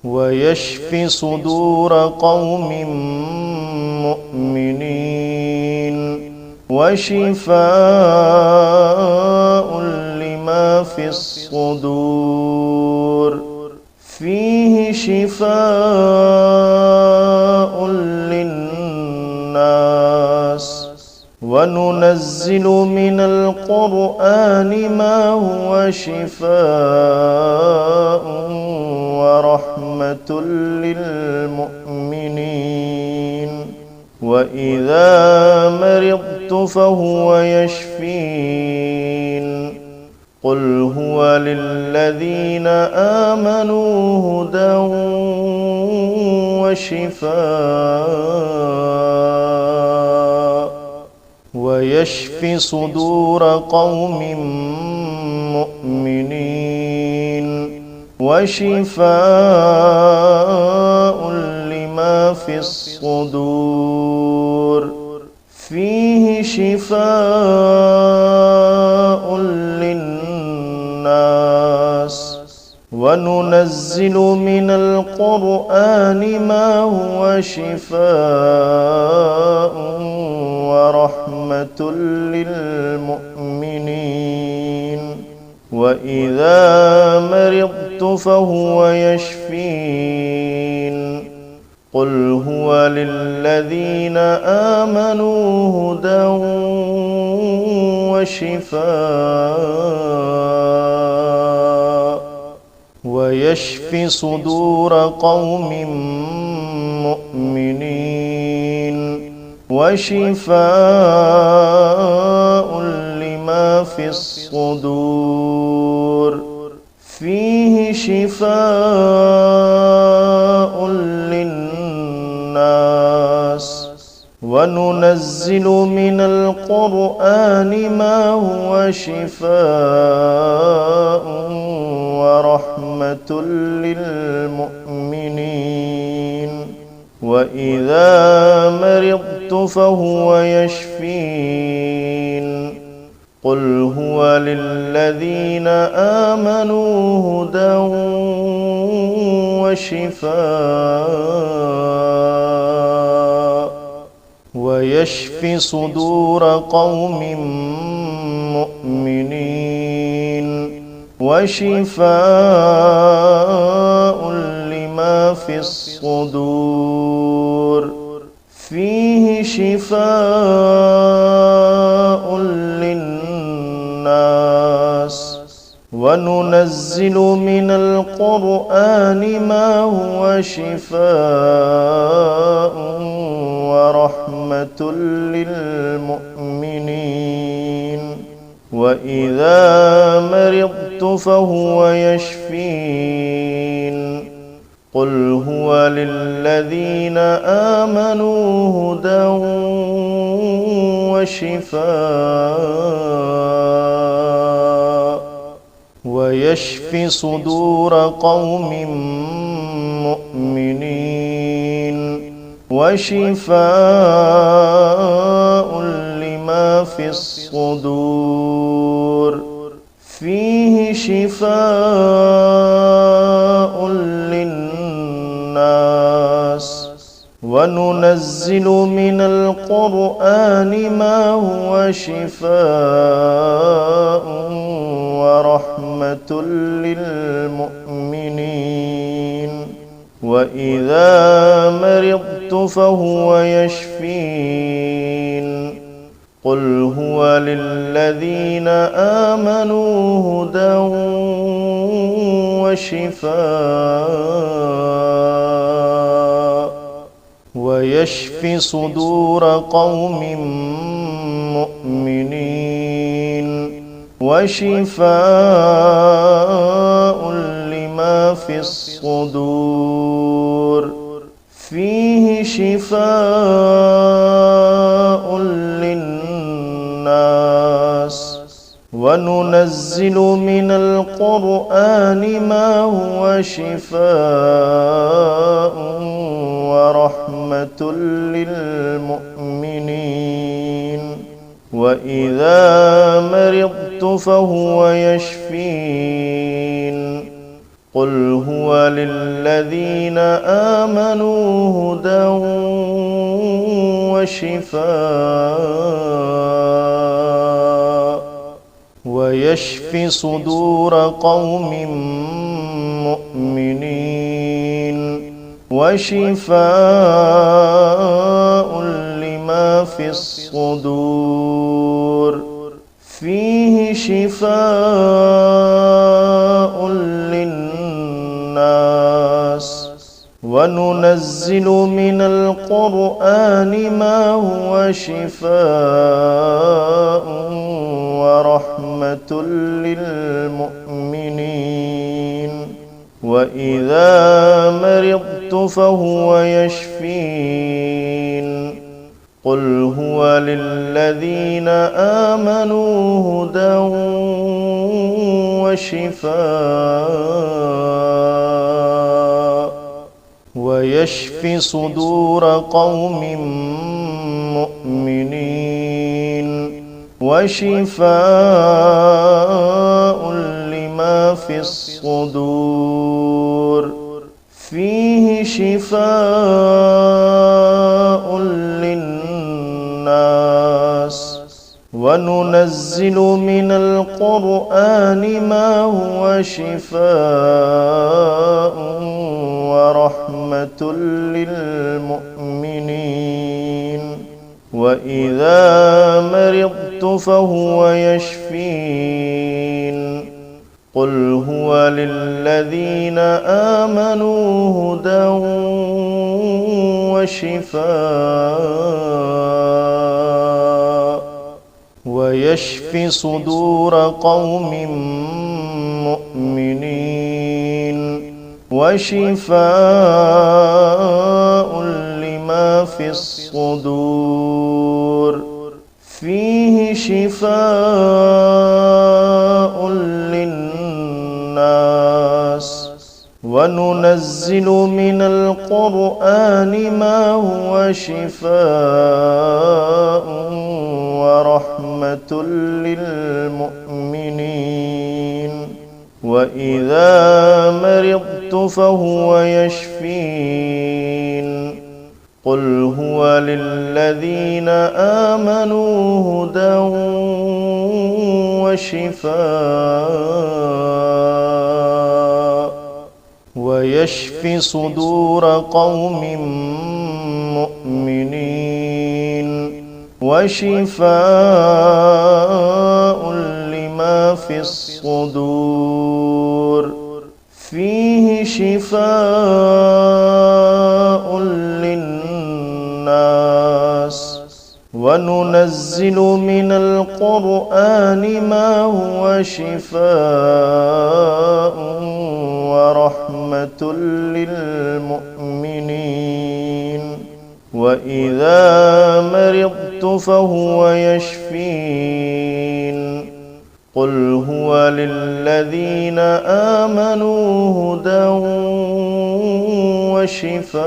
ويشف صدور قوم مؤمنين وشفاء لما في الصدور فيه شفاء للناس وننزل من القرآن ما هو شفاء ورحمة للمؤمنين وإذا مرضت فهو يشفين قل هو للذين آمنوا هدى وشفاء ويشف صدور قوم مؤمنين وشفاء لما في الصدور فيه شفاء للناس وننزل من القرآن ما هو شفاء ورحمة للمؤمنين وإذا مرضت فهو يشفين قل هو للذين آمنوا هدى وشفاء ويشف صدور قوم مؤمنين وشفاء لما في الصدور فيه شفاء للناس وننزل من القرآن ما هو شفاء ورحمة للمؤمنين وإذا مرضت فهو يشفين قل هو للذين آمنوا هدى وشفاء ويشف صدور قوم مؤمنين وشفاء لما في الصدور فيه شفاء للناس وننزل من القرآن ما هو شفاء ورحمة للمؤمنين وإذا مرضت فهو يشفين قل هو للذين آمنوا هدى وشفاء ويشف صدور قوم مؤمنين وشفاء لما في الصدور فيه شفاء للناس وننزل من القرآن ما هو شفاء ورحمة للمؤمنين وإذا مرضت فهو يشفين قل هو للذين آمنوا هدى وشفاء ويشف صدور قوم مؤمنين وشفاء لما في الصدور فيه شفاء للناس وننزل من القرآن ما هو شفاء ورحمة للمؤمنين وإذا مرضت فهو يشفين قل هو للذين آمنوا هدى وشفاء ويشفي صدور قوم مؤمنين وشفاء لما في الصدور فيه شفاء للناس وننزل من القرآن ما هو شفاء ورحمة للمؤمنين وإذا مرضت فهو يشفين قل هو للذين آمنوا هدى وشفاء ويشفي صدور قوم مؤمنين وشفاء لما في الصدور فيه شفاء للناس وننزل من القرآن ما هو شفاء ورحمة للمؤمنين وإذا مرضت فهو يشفين قل هو للذين آمنوا هدى وشفاء ويشفي صدور قوم مؤمنين وشفاء لما في الصدور فيه شفاء للناس وننزل من القرآن ما هو شفاء ورحمة للمؤمنين وإذا مرضت فهو يشفين قل هو للذين آمنوا هدى وشفاء ويشفي صدور قوم مؤمنين وشفاء لما في الصدور فيه شفاء للناس وننزل من القرآن ما هو شفاء ورحمة للمؤمنين وإذا مرضت فهو يشفين قل هو للذين آمنوا هدى وشفاء